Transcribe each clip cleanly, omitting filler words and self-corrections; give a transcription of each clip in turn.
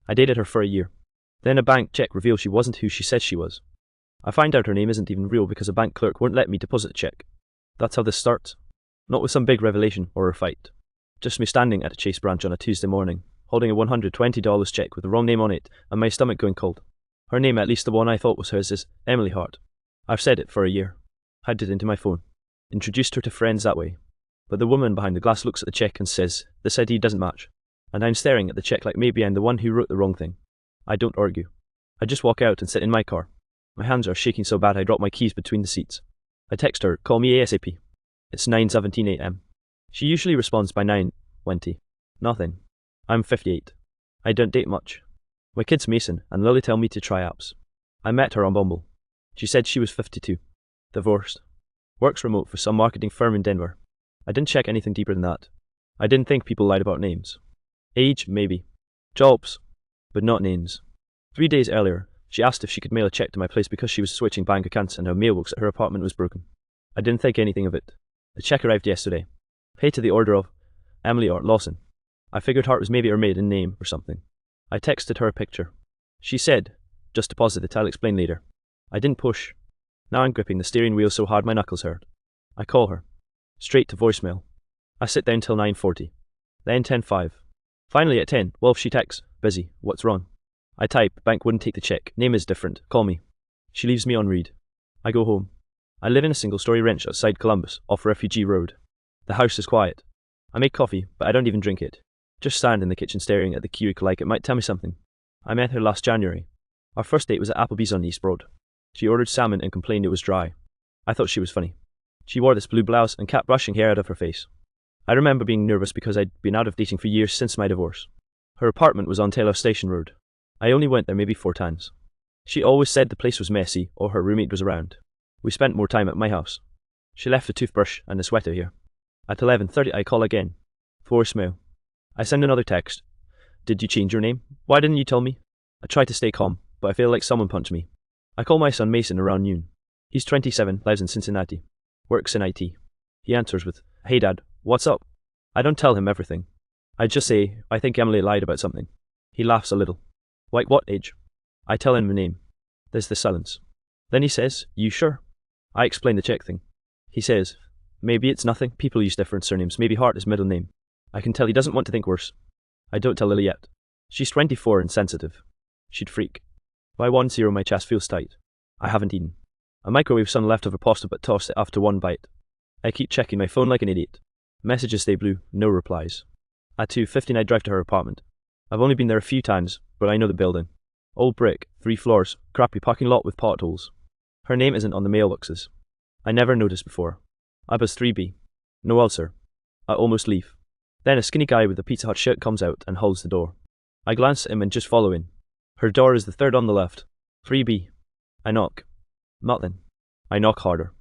I dated her for a year. Then a bank check revealed she wasn't who she said she was. I find out her name isn't even real because a bank clerk won't let me deposit the check. That's how this starts. Not with some big revelation or a fight. Just me standing at a Chase branch on a Tuesday morning, holding a $120 check with the wrong name on it and my stomach going cold. Her name, at least the one I thought was hers, is Emily Hart. I've said it for a year. Hid it into my phone. Introduced her to friends that way. But the woman behind the glass looks at the check and says, this ID doesn't match. And I'm staring at the check like maybe I'm the one who wrote the wrong thing. I don't argue. I just walk out and sit in my car. My hands are shaking so bad I drop my keys between the seats. I text her, call me ASAP. It's 9:17 a.m. She usually responds by 9:20. Nothing. I'm 58. I don't date much. My kid's Mason and Lily tell me to try apps. I met her on Bumble. She said she was 52. Divorced. Works remote for some marketing firm in Denver. I didn't check anything deeper than that. I didn't think people lied about names. Age, maybe. Jobs, but not names. 3 days earlier, she asked if she could mail a check to my place because she was switching bank accounts and her mailbox at her apartment was broken. I didn't think anything of it. The check arrived yesterday. Paid to the order of Emily Art Lawson. I figured Hart was maybe her maiden name or something. I texted her a picture. She said, just deposit it, I'll explain later. I didn't push. Now I'm gripping the steering wheel so hard my knuckles hurt. I call her. Straight to voicemail. I sit down till 9:40. Then 10:05. Finally at 10, well, she texts, busy, what's wrong? I type, bank wouldn't take the check, name is different, call me. She leaves me on read. I go home. I live in a single-story ranch outside Columbus, off Refugee Road. The house is quiet. I make coffee, but I don't even drink it. Just stand in the kitchen staring at the Keurig like it might tell me something. I met her last January. Our first date was at Applebee's on East Broad. She ordered salmon and complained it was dry. I thought she was funny. She wore this blue blouse and kept brushing hair out of her face. I remember being nervous because I'd been out of dating for years since my divorce. Her apartment was on Taylor Station Road. I only went there maybe 4 times. She always said the place was messy or her roommate was around. We spent more time at my house. She left a toothbrush and a sweater here. At 11:30 I call again. Voicemail. I send another text. Did you change your name? Why didn't you tell me? I try to stay calm, but I feel like someone punched me. I call my son Mason around noon. He's 27, lives in Cincinnati. Works in IT. He answers with, hey dad, what's up? I don't tell him everything. I just say, I think Emily lied about something. He laughs a little. Like what age? I tell him the name. There's the silence. Then he says, you sure? I explain the check thing. He says, maybe it's nothing, people use different surnames, maybe Hart is middle name. I can tell he doesn't want to think worse. I don't tell Lily yet. She's 24 and sensitive. She'd freak. By 1:0 my chest feels tight. I haven't eaten. I microwave some leftover pasta but toss it after one bite. I keep checking my phone like an idiot. Messages stay blue, no replies. At 2:15 I drive to her apartment. I've only been there a few times, but I know the building. Old brick, 3 floors, crappy parking lot with potholes. Her name isn't on the mailboxes. I never noticed before. I buzz 3B. No ulcer. I almost leave. Then a skinny guy with a Pizza Hut shirt comes out and holds the door. I glance at him and just follow in. Her door is the third on the left. 3B. I knock. Nothing. I knock harder.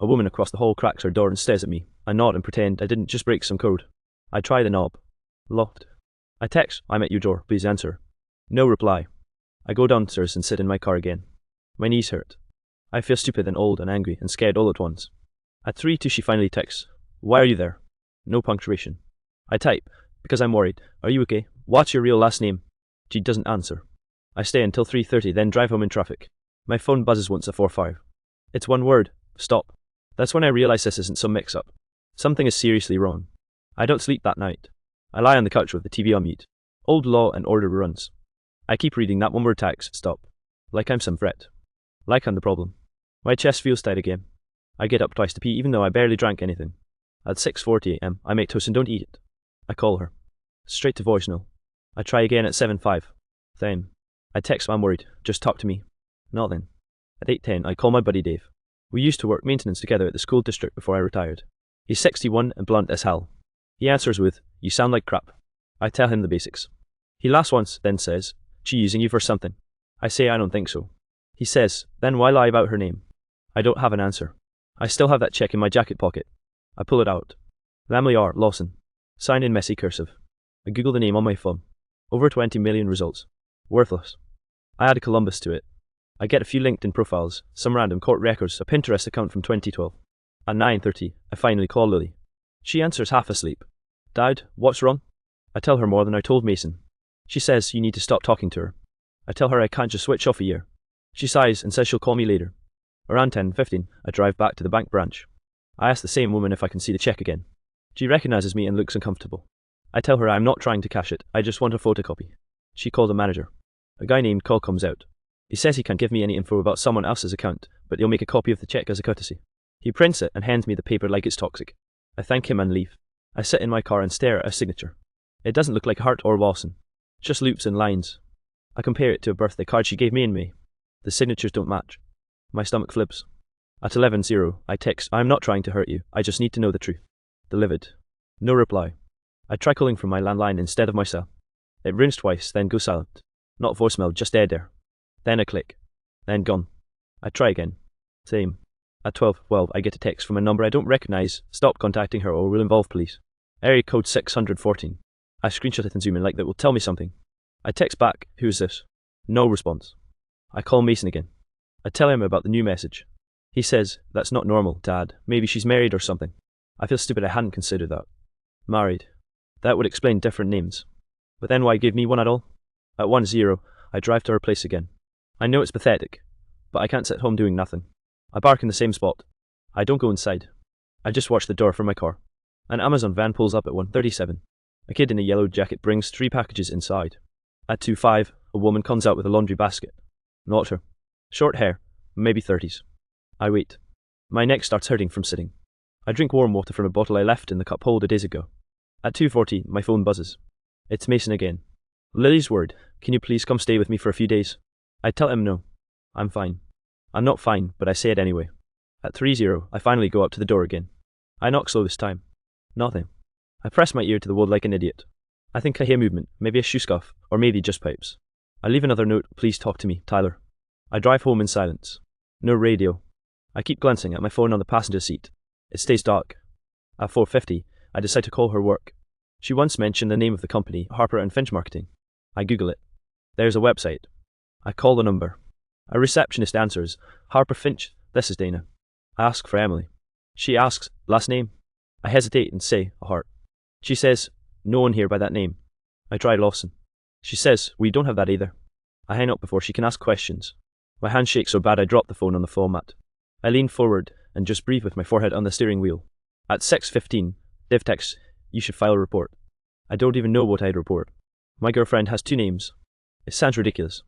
A woman across the hall cracks her door and stares at me. I nod and pretend I didn't just break some code. I try the knob. Locked. I text, I'm at your door, please answer. No reply. I go downstairs and sit in my car again. My knees hurt. I feel stupid and old and angry and scared all at once. At 3:02 she finally texts, why are you there? No punctuation. I type, because I'm worried. Are you okay? What's your real last name? She doesn't answer. I stay until 3:30, then drive home in traffic. My phone buzzes once at 4:05. It's one word, stop. That's when I realize this isn't some mix-up. Something is seriously wrong. I don't sleep that night. I lie on the couch with the TV on mute. Old Law and Order runs. I keep reading that one-word text, stop. Like I'm some threat. Like I'm the problem. My chest feels tight again. I get up twice to pee even though I barely drank anything. At 6:40 a.m. I make toast and don't eat it. I call her. Straight to voicemail. I try again at 7:05. Then. I text I'm worried, just talk to me. Nothing. At 8:10 I call my buddy Dave. We used to work maintenance together at the school district before I retired. He's 61 and blunt as hell. He answers with, you sound like crap. I tell him the basics. He laughs once, then says, she using you for something. I say I don't think so. He says, then why lie about her name? I don't have an answer. I still have that check in my jacket pocket. I pull it out. Emily Art Lawson. Signed in messy cursive. I Google the name on my phone. Over 20 million results. Worthless. I add Columbus to it. I get a few LinkedIn profiles, some random court records, a Pinterest account from 2012. At 9:30, I finally call Lily. She answers half asleep. Dad, what's wrong? I tell her more than I told Mason. She says you need to stop talking to her. I tell her I can't just switch off a year. She sighs and says she'll call me later. Around 10:15, I drive back to the bank branch. I ask the same woman if I can see the check again. She recognizes me and looks uncomfortable. I tell her I'm not trying to cash it, I just want a photocopy. She calls a manager. A guy named Cole comes out. He says he can't give me any info about someone else's account, but he'll make a copy of the check as a courtesy. He prints it and hands me the paper like it's toxic. I thank him and leave. I sit in my car and stare at a signature. It doesn't look like Hart or Lawson. Just loops and lines. I compare it to a birthday card she gave me in May. The signatures don't match. My stomach flips. At 11:00, I text, I'm not trying to hurt you, I just need to know the truth. Delivered. No reply. I try calling from my landline instead of my cell. It rings twice, then goes silent. Not voicemail, just dead air. Then a click. Then gone. I try again. Same. At 12:12, I get a text from a number I don't recognize. Stop contacting her or we'll involve police. Area code 614. I screenshot it and zoom in like that will tell me something. I text back, who's this? No response. I call Mason again. I tell him about the new message. He says, that's not normal, Dad. Maybe she's married or something. I feel stupid I hadn't considered that. Married. That would explain different names. But then why give me one at all? At 1:00, I drive to her place again. I know it's pathetic, but I can't sit home doing nothing. I park in the same spot. I don't go inside. I just watch the door from my car. An Amazon van pulls up at 1:37. A kid in a yellow jacket brings 3 packages inside. At 2:05, a woman comes out with a laundry basket. Not her. Short hair, maybe 30s. I wait. My neck starts hurting from sitting. I drink warm water from a bottle I left in the cup holder days ago. At 2:40, my phone buzzes. It's Mason again. Lily's word, can you please come stay with me for a few days? I tell him no. I'm fine. I'm not fine, but I say it anyway. At 3:00, I finally go up to the door again. I knock slow this time. Nothing. I press my ear to the wall like an idiot. I think I hear movement, maybe a shoe scuff, or maybe just pipes. I leave another note, please talk to me, Tyler. I drive home in silence. No radio. I keep glancing at my phone on the passenger seat. It stays dark. At 4:50, I decide to call her work. She once mentioned the name of the company, Harper and Finch Marketing. I Google it. There's a website. I call the number. A receptionist answers, Harper Finch, this is Dana. I ask for Emily. She asks, last name? I hesitate and say, Hart. She says, no one here by that name. I try Lawson. She says, we don't have that either. I hang up before she can ask questions. My hand shakes so bad I drop the phone on the floor mat. I lean forward and just breathe with my forehead on the steering wheel. At 6:15, Div texts, you should file a report. I don't even know what I'd report. My girlfriend has 2 names. It sounds ridiculous.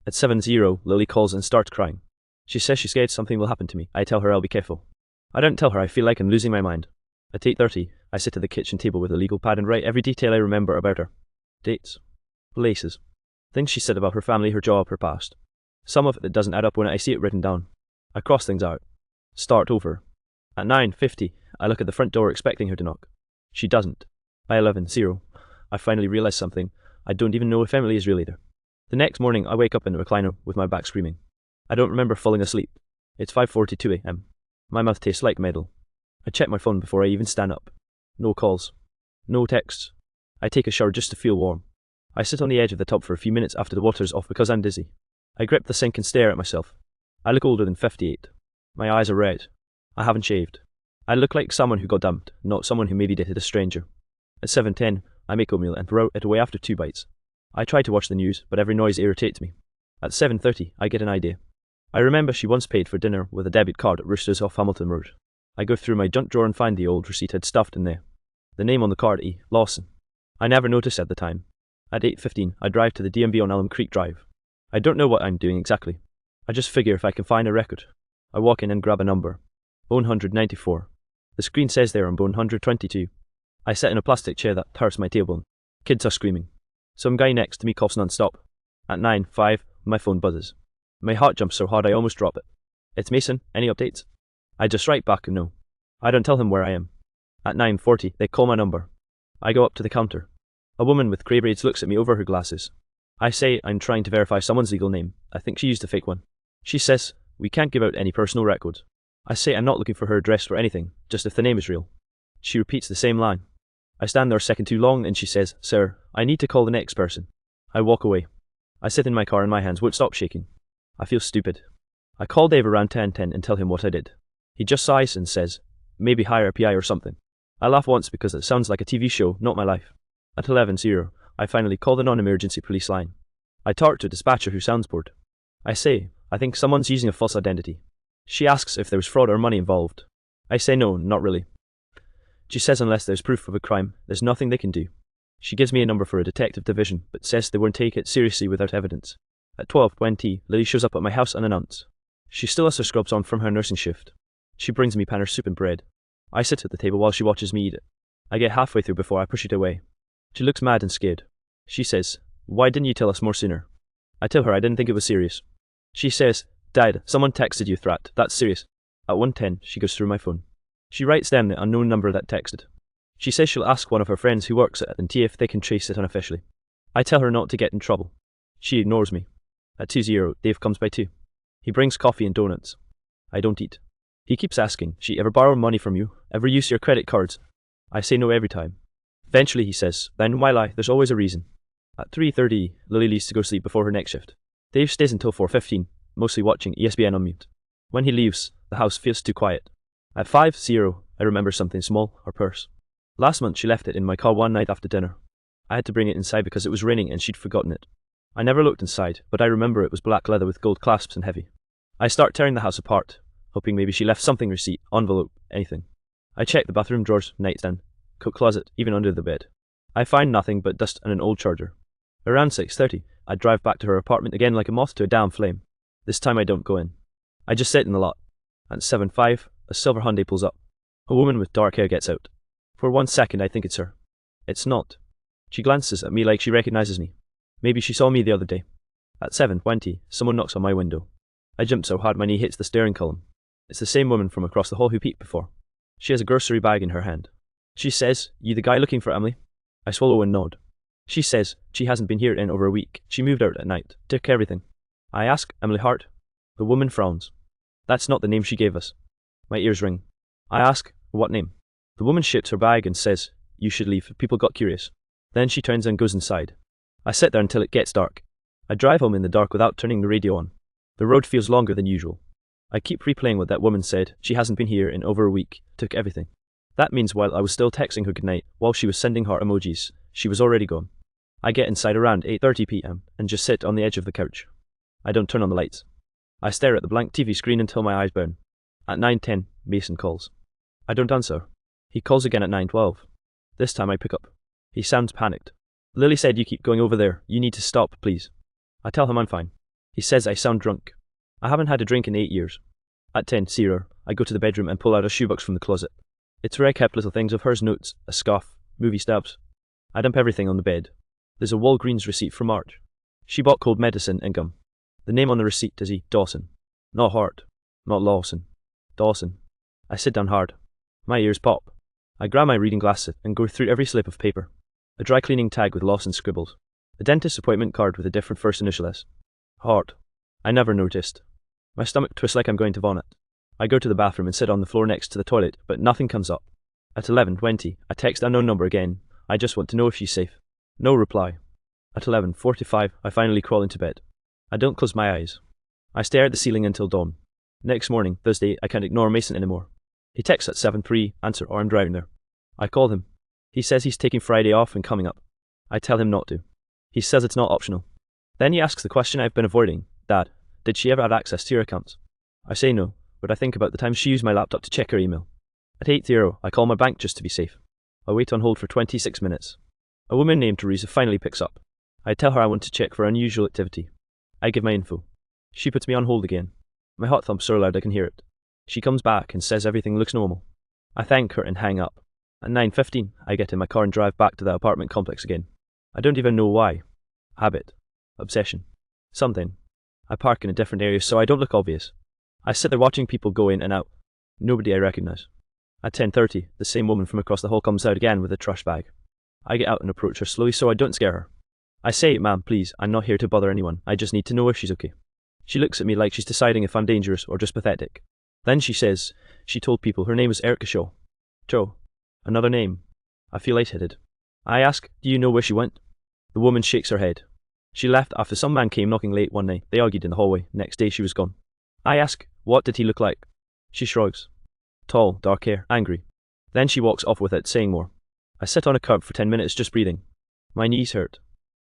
At 7:00, Lily calls and starts crying. She says she's scared something will happen to me. I tell her I'll be careful. I don't tell her I feel like I'm losing my mind. At 8:30, I sit at the kitchen table with a legal pad and write every detail I remember about her. Dates. Places. Things she said about her family, her job, her past. Some of it that doesn't add up when I see it written down. I cross things out. Start over. At 9:50, I look at the front door expecting her to knock. She doesn't. By 11:00, I finally realize something. I don't even know if Emily is really there. The next morning, I wake up in a recliner with my back screaming. I don't remember falling asleep. It's 5:42 a.m. My mouth tastes like metal. I check my phone before I even stand up. No calls. No texts. I take a shower just to feel warm. I sit on the edge of the tub for a few minutes after the water's off because I'm dizzy. I grip the sink and stare at myself. I look older than 58. My eyes are red. I haven't shaved. I look like someone who got dumped, not someone who maybe dated a stranger. At 7:10, I make oatmeal and throw it away after 2 bites. I try to watch the news, but every noise irritates me. At 7:30, I get an idea. I remember she once paid for dinner with a debit card at Roosters off Hamilton Road. I go through my junk drawer and find the old receipt I'd stuffed in there. The name on the card, E. Lawson. I never noticed at the time. At 8:15, I drive to the DMV on Elm Creek Drive. I don't know what I'm doing exactly. I just figure if I can find a record. I walk in and grab a number. Bone 194. The screen says there on Bone 122. I sit in a plastic chair that hurts my tailbone. Kids are screaming. Some guy next to me coughs non-stop. At 9:05, my phone buzzes. My heart jumps so hard I almost drop it. It's Mason, any updates? I just write back and no. I don't tell him where I am. At 9:40, they call my number. I go up to the counter. A woman with grey braids looks at me over her glasses. I say I'm trying to verify someone's legal name. I think she used a fake one. She says, we can't give out any personal records. I say I'm not looking for her address or anything, just if the name is real. She repeats the same line. I stand there a second too long and she says, sir, I need to call the next person. I walk away. I sit in my car and my hands won't stop shaking. I feel stupid. I call Dave around 10:10 and tell him what I did. He just sighs and says, maybe hire a PI or something. I laugh once because it sounds like a TV show, not my life. At 11:00, I finally call the non-emergency police line. I talk to a dispatcher who sounds bored. I say, I think someone's using a false identity. She asks if there was fraud or money involved. I say no, not really. She says unless there's proof of a crime, there's nothing they can do. She gives me a number for a detective division, but says they won't take it seriously without evidence. At 12:20, Lily shows up at my house unannounced. She still has her scrubs on from her nursing shift. She brings me panner soup and bread. I sit at the table while she watches me eat it. I get halfway through before I push it away. She looks mad and scared. She says, "Why didn't you tell us more sooner?" I tell her I didn't think it was serious. She says, "Dad, someone texted you threat, that's serious." At 1:10, she goes through my phone. She writes down the unknown number that texted. She says she'll ask one of her friends who works at it if they can trace it unofficially. I tell her not to get in trouble. She ignores me. At 2:00, Dave comes by too. He brings coffee and donuts. I don't eat. He keeps asking, "She ever borrow money from you? Ever use your credit cards?" I say no every time. Eventually he says, "Then why lie? There's always a reason." At 3:30, Lily leaves to go sleep before her next shift. Dave stays until 4:15, mostly watching ESPN on mute. When he leaves, the house feels too quiet. At 5:00, I remember something small, her purse. Last month she left it in my car one night after dinner. I had to bring it inside because it was raining and she'd forgotten it. I never looked inside, but I remember it was black leather with gold clasps and heavy. I start tearing the house apart, hoping maybe she left something, receipt, envelope, anything. I check the bathroom drawers, nightstand, coat closet, even under the bed. I find nothing but dust and an old charger. Around 6:30, I drive back to her apartment again like a moth to a damn flame. This time I don't go in. I just sit in the lot. At 7:05, a silver Hyundai pulls up. A woman with dark hair gets out. For 1 second I think it's her. It's not. She glances at me like she recognizes me. Maybe she saw me the other day. At 7:20, someone knocks on my window. I jump so hard my knee hits the steering column. It's the same woman from across the hall who peeped before. She has a grocery bag in her hand. She says, "You the guy looking for Emily?" I swallow and nod. She says she hasn't been here in over a week. She moved out at night, took everything. I ask, "Emily Hart?" The woman frowns. That's not the name she gave us. My ears ring. I ask, "What name?" The woman shakes her bag and says, "You should leave, people got curious." Then she turns and goes inside. I sit there until it gets dark. I drive home in the dark without turning the radio on. The road feels longer than usual. I keep replaying what that woman said. She hasn't been here in over a week, took everything. That means while I was still texting her goodnight, while she was sending heart emojis, she was already gone. I get inside around 8:30 p.m. and just sit on the edge of the couch. I don't turn on the lights. I stare at the blank TV screen until my eyes burn. At 9:10, Mason calls. I don't answer. He calls again at 9:12. This time I pick up. He sounds panicked. "Lily said you keep going over there. You need to stop, please." I tell him I'm fine. He says I sound drunk. I haven't had a drink in 8 years. At 10:00, I go to the bedroom and pull out a shoebox from the closet. It's where I kept little things of hers, notes, a scarf, movie stabs. I dump everything on the bed. There's a Walgreens receipt from March. She bought cold medicine and gum. The name on the receipt is E. Dawson. Not Hart. Not Lawson. Dawson. I sit down hard. My ears pop. I grab my reading glasses and go through every slip of paper. A dry cleaning tag with Lawson scribbles. A dentist appointment card with a different first initial S. Hart. I never noticed. My stomach twists like I'm going to vomit. I go to the bathroom and sit on the floor next to the toilet, but nothing comes up. At 11:20, I text unknown number again. I just want to know if she's safe. No reply. At 11:45, I finally crawl into bed. I don't close my eyes. I stare at the ceiling until dawn. Next morning, Thursday, I can't ignore Mason anymore. He texts at 7:03, answer or I'm driving there. I call him. He says he's taking Friday off and coming up. I tell him not to. He says it's not optional. Then he asks the question I've been avoiding. "Dad, did she ever have access to your accounts?" I say no, but I think about the time she used my laptop to check her email. At 8:00, I call my bank just to be safe. I wait on hold for 26 minutes. A woman named Teresa finally picks up. I tell her I want to check for unusual activity. I give my info. She puts me on hold again. My heart thumps so loud I can hear it. She comes back and says everything looks normal. I thank her and hang up. At 9:15, I get in my car and drive back to the apartment complex again. I don't even know why. Habit. Obsession. Something. I park in a different area so I don't look obvious. I sit there watching people go in and out. Nobody I recognize. At 10:30, the same woman from across the hall comes out again with a trash bag. I get out and approach her slowly so I don't scare her. I say, "Ma'am, please, I'm not here to bother anyone. I just need to know if she's okay." She looks at me like she's deciding if I'm dangerous or just pathetic. Then she says she told people her name was Erica Shaw. Joe. Another name. I feel lightheaded. I ask, "Do you know where she went?" The woman shakes her head. She left after some man came knocking late one night. They argued in the hallway. Next day she was gone. I ask, "What did he look like?" She shrugs. Tall, dark hair, angry. Then she walks off without saying more. I sit on a curb for 10 minutes just breathing. My knees hurt.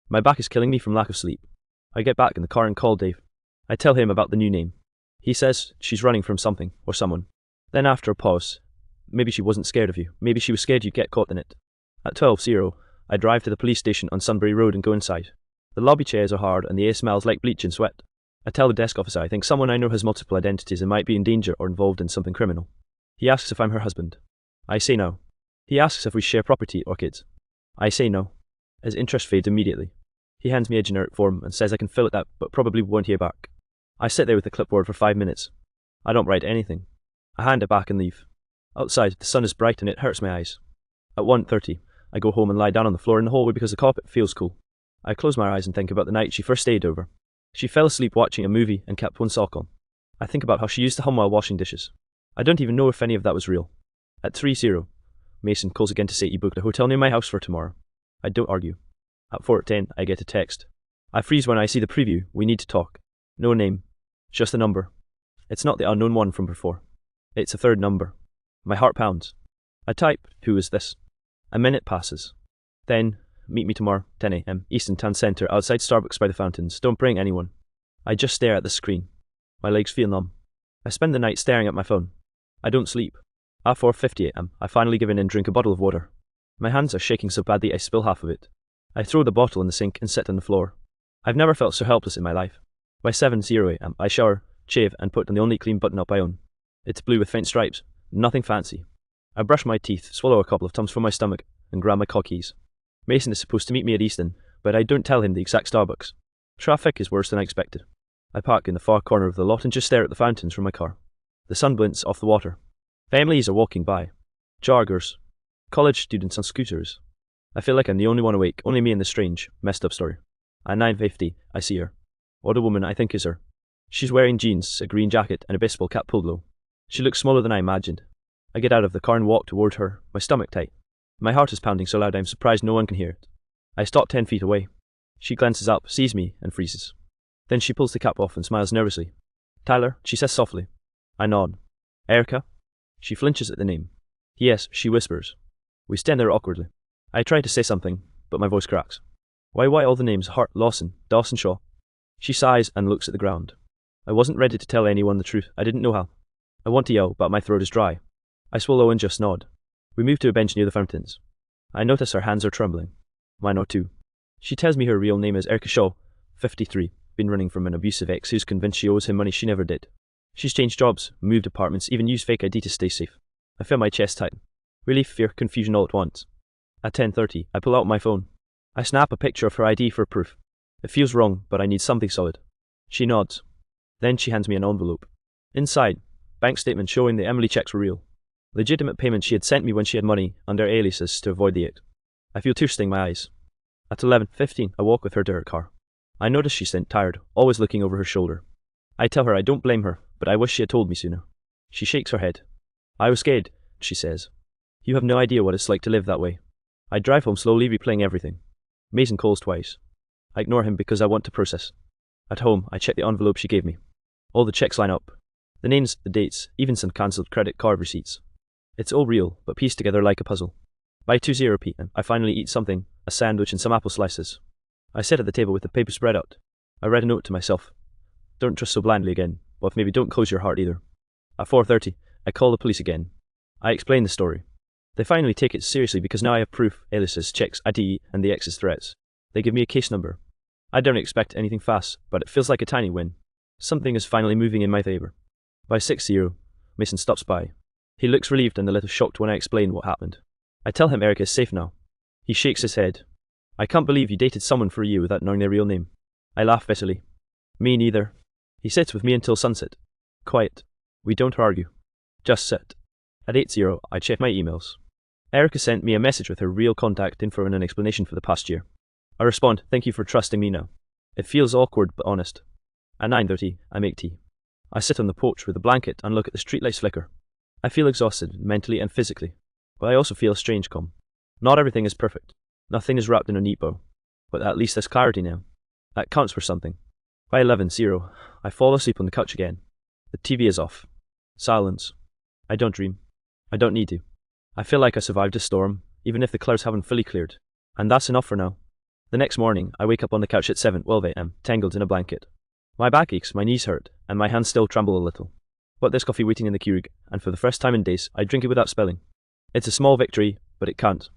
My back is killing me from lack of sleep. I get back in the car and call Dave. I tell him about the new name. He says she's running from something or someone. Then after a pause, maybe she wasn't scared of you. Maybe she was scared you'd get caught in it. At 12:00, I drive to the police station on Sunbury Road and go inside. The lobby chairs are hard and the air smells like bleach and sweat. I tell the desk officer I think someone I know has multiple identities and might be in danger or involved in something criminal. He asks if I'm her husband. I say no. He asks if we share property or kids. I say no. His interest fades immediately. He hands me a generic form and says I can fill it out but probably won't hear back. I sit there with the clipboard for 5 minutes. I don't write anything. I hand it back and leave. Outside, the sun is bright and it hurts my eyes. At 1:30, I go home and lie down on the floor in the hallway because the carpet feels cool. I close my eyes and think about the night she first stayed over. She fell asleep watching a movie and kept one sock on. I think about how she used to hum while washing dishes. I don't even know if any of that was real. At 3:00, Mason calls again to say he booked a hotel near my house for tomorrow. I don't argue. At 4:10, I get a text. I freeze when I see the preview. We need to talk. No name. Just a number. It's not the unknown one from before. It's a third number. My heart pounds. I type, who is this? A minute passes. Then, meet me tomorrow, 10 a.m. Eastern Town Centre, outside Starbucks by the fountains. Don't bring anyone. I just stare at the screen. My legs feel numb. I spend the night staring at my phone. I don't sleep. At 4:50 a.m., I finally give in and drink a bottle of water. My hands are shaking so badly I spill half of it. I throw the bottle in the sink and sit on the floor. I've never felt so helpless in my life. By 7:00 a.m., I shower, shave, and put on the only clean button-up I own. It's blue with faint stripes. Nothing fancy. I brush my teeth, swallow a couple of Tums from my stomach, and grab my car keys. Mason is supposed to meet me at Easton, but I don't tell him the exact Starbucks. Traffic is worse than I expected. I park in the far corner of the lot and just stare at the fountains from my car. The sun glints off the water. Families are walking by. Joggers. College students on scooters. I feel like I'm the only one awake, only me and this strange, messed up story. At 9:50, I see her. Or the woman I think is her. She's wearing jeans, a green jacket, and a baseball cap pulled low. She looks smaller than I imagined. I get out of the car and walk toward her, my stomach tight. My heart is pounding so loud I'm surprised no one can hear it. I stop 10 feet away. She glances up, sees me, and freezes. Then she pulls the cap off and smiles nervously. Tyler, she says softly. I nod. Erica? She flinches at the name. Yes, she whispers. We stand there awkwardly. I try to say something, but my voice cracks. Why all the names? Hart, Lawson, Dawson Shaw. She sighs and looks at the ground. I wasn't ready to tell anyone the truth. I didn't know how. I want to yell, but my throat is dry. I swallow and just nod. We move to a bench near the fountains. I notice her hands are trembling. Mine are too. She tells me her real name is Erica Shaw, 53, been running from an abusive ex who's convinced she owes him money she never did. She's changed jobs, moved apartments, even used fake ID to stay safe. I feel my chest tighten. Relief, fear, confusion all at once. At 10:30, I pull out my phone. I snap a picture of her ID for proof. It feels wrong, but I need something solid. She nods. Then she hands me an envelope. Inside, bank statement showing the Emily checks were real. Legitimate payment she had sent me when she had money under aliases to avoid the act. I feel tears sting my eyes. At 11:15, I walk with her to her car. I notice she seemed tired, always looking over her shoulder. I tell her I don't blame her, but I wish she had told me sooner. She shakes her head. I was scared, she says. You have no idea what it's like to live that way. I drive home slowly, replaying everything. Mason calls twice. I ignore him because I want to process. At home, I check the envelope she gave me. All the checks line up. The names, the dates, even some cancelled credit card receipts. It's all real, but pieced together like a puzzle. By 2:00 p.m., I finally eat something, a sandwich and some apple slices. I sit at the table with the paper spread out. I read a note to myself. Don't trust so blindly again, but maybe don't close your heart either. At 4:30, I call the police again. I explain the story. They finally take it seriously because now I have proof, aliases, checks, ID, and the ex's threats. They give me a case number. I don't expect anything fast, but it feels like a tiny win. Something is finally moving in my favour. By 6:00, Mason stops by. He looks relieved and a little shocked when I explain what happened. I tell him Erica is safe now. He shakes his head. I can't believe you dated someone for a year without knowing their real name. I laugh bitterly. Me neither. He sits with me until sunset. Quiet. We don't argue. Just sit. At 8:00, I check my emails. Erica sent me a message with her real contact info and an explanation for the past year. I respond, thank you for trusting me now. It feels awkward but honest. At 9:30, I make tea. I sit on the porch with a blanket and look at the streetlights flicker. I feel exhausted, mentally and physically, but I also feel a strange calm. Not everything is perfect. Nothing is wrapped in a neat bow. But at least there's clarity now. That counts for something. By 11:00, I fall asleep on the couch again. The TV is off. Silence. I don't dream. I don't need to. I feel like I survived a storm, even if the clouds haven't fully cleared. And that's enough for now. The next morning, I wake up on the couch at 7:12 a.m., tangled in a blanket. My back aches, my knees hurt, and my hands still tremble a little. But there's coffee waiting in the Keurig, and for the first time in days, I drink it without spilling. It's a small victory, but it can't.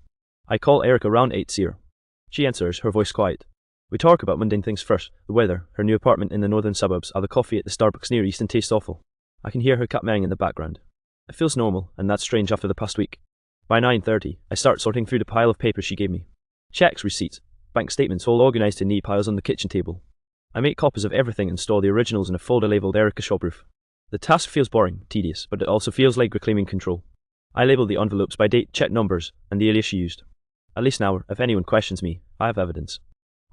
I call Erica around 8:00. She answers, her voice quiet. We talk about mundane things first, the weather, her new apartment in the northern suburbs, how the coffee at the Starbucks near Easton tastes awful. I can hear her cat meowing in the background. It feels normal, and that's strange after the past week. By 9:30, I start sorting through the pile of papers she gave me. Checks, receipts, bank statements all organised in neat piles on the kitchen table. I make copies of everything and store the originals in a folder labelled Erica Shawproof. The task feels boring, tedious, but it also feels like reclaiming control. I label the envelopes by date, check numbers, and the alias she used. At least now, if anyone questions me, I have evidence.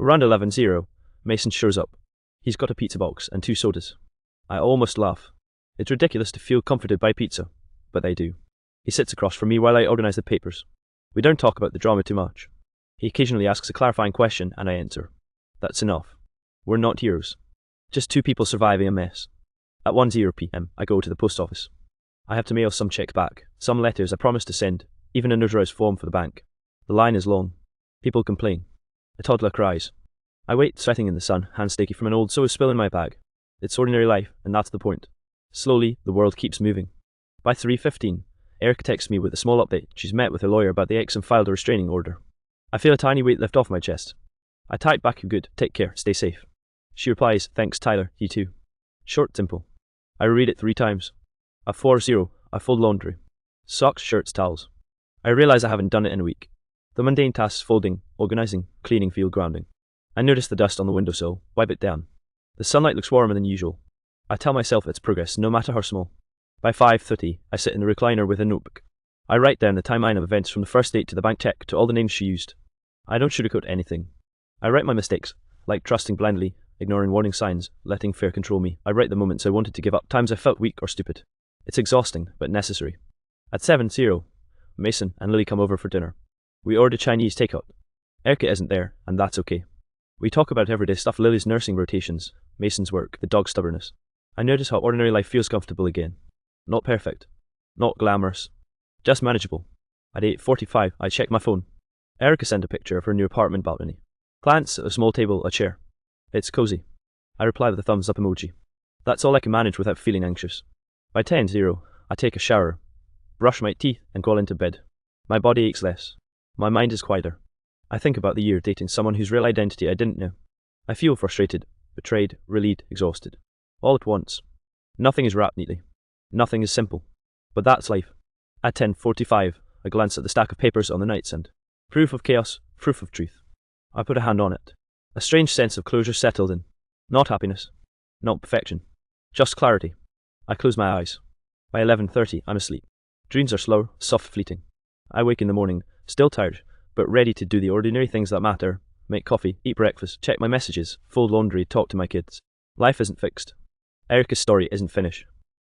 Around 11:00, Mason shows up. He's got a pizza box and 2 sodas. I almost laugh. It's ridiculous to feel comforted by pizza, but they do. He sits across from me while I organise the papers. We don't talk about the drama too much. He occasionally asks a clarifying question and I answer. That's enough. We're not heroes. Just 2 people surviving a mess. At 1:00 p.m, I go to the post office. I have to mail some checks back, some letters I promised to send, even a notarized form for the bank. The line is long. People complain. A toddler cries. I wait, sweating in the sun, hands sticky from an old soda spill in my bag. It's ordinary life, and that's the point. Slowly, the world keeps moving. By 3:15, Erica texts me with a small update. She's met with her lawyer about the ex and filed a restraining order. I feel a tiny weight lift off my chest. I type back, "You good, take care, stay safe." She replies, "Thanks Tyler, you too." Short, simple. I read it 3 times. At 4:00, I fold laundry. Socks, shirts, towels. I realise I haven't done it in a week. The mundane tasks, folding, organising, cleaning, feel grounding. I notice the dust on the windowsill, wipe it down. The sunlight looks warmer than usual. I tell myself it's progress, no matter how small. By 5:30, I sit in the recliner with a notebook. I write down the timeline of events from the first date to the bank check to all the names she used. I don't sugarcoat anything. I write my mistakes, like trusting blindly, ignoring warning signs, letting fear control me. I write the moments I wanted to give up, times I felt weak or stupid. It's exhausting, but necessary. At 7:00, Mason and Lily come over for dinner. We order Chinese takeout. Erica isn't there, and that's okay. We talk about everyday stuff, Lily's nursing rotations, Mason's work, the dog's stubbornness. I notice how ordinary life feels comfortable again. Not perfect. Not glamorous. Just manageable. At 8:45, I check my phone. Erica sent a picture of her new apartment balcony. Plants, a small table, a chair. It's cozy. I reply with a thumbs up emoji. That's all I can manage without feeling anxious. By 10:00, I take a shower, brush my teeth, and crawl into bed. My body aches less. My mind is quieter. I think about the year dating someone whose real identity I didn't know. I feel frustrated, betrayed, relieved, exhausted. All at once. Nothing is wrapped neatly. Nothing is simple. But that's life. At 10:45, I glance at the stack of papers on the nightstand. Proof of chaos, proof of truth. I put a hand on it. A strange sense of closure settled in. Not happiness. Not perfection. Just clarity. I close my eyes. By 11:30, I'm asleep. Dreams are slow, soft, fleeting. I wake in the morning, still tired, but ready to do the ordinary things that matter. Make coffee, eat breakfast, check my messages, fold laundry, talk to my kids. Life isn't fixed. Erica's story isn't finished.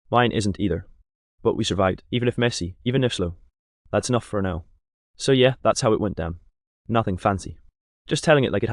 Mine isn't either. But we survived, even if messy, even if slow. That's enough for now. So yeah, that's how it went down. Nothing fancy. Just telling it like it happened.